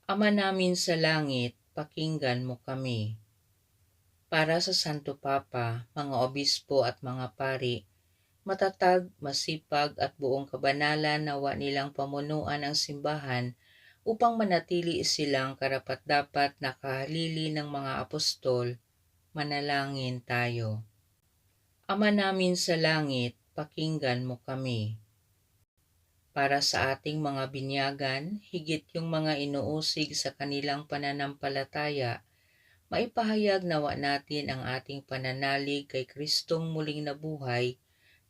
Ama namin sa langit, pakinggan mo kami. Para sa Santo Papa, mga obispo at mga pari, matatag, masipag at buong kabanalan nawa nilang pamunuan ang simbahan upang manatili silang karapat-dapat na kahalili ng mga apostol. Manalangin tayo. Ama namin sa langit, pakinggan mo kami. Para sa ating mga binyagan, higit yung mga inuusig sa kanilang pananampalataya, maipahayag nawa natin ang ating pananalig kay Kristong muling nabuhay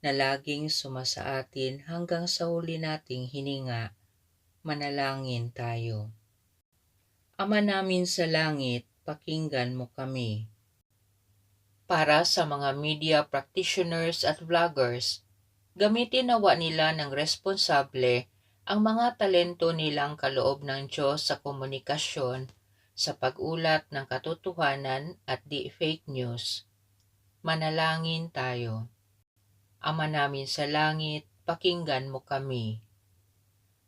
na laging sumasa atin hanggang sa huli nating hininga. Manalangin tayo. Ama namin sa langit, pakinggan mo kami. Para sa mga media practitioners at vloggers, gamitin nawa nila ng responsable ang mga talento nilang kaloob ng Diyos sa komunikasyon, sa pag-ulat ng katotohanan at di fake news. Manalangin tayo. Ama namin sa langit, pakinggan mo kami.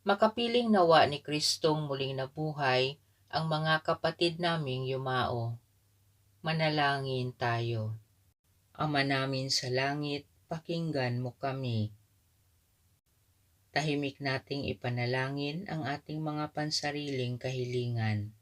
Makapiling nawa ni Kristong muling nabuhay ang mga kapatid naming yumao. Manalangin tayo. Ama namin sa langit, pakinggan mo kami. Tahimik nating ipanalangin ang ating mga pansariling kahilingan.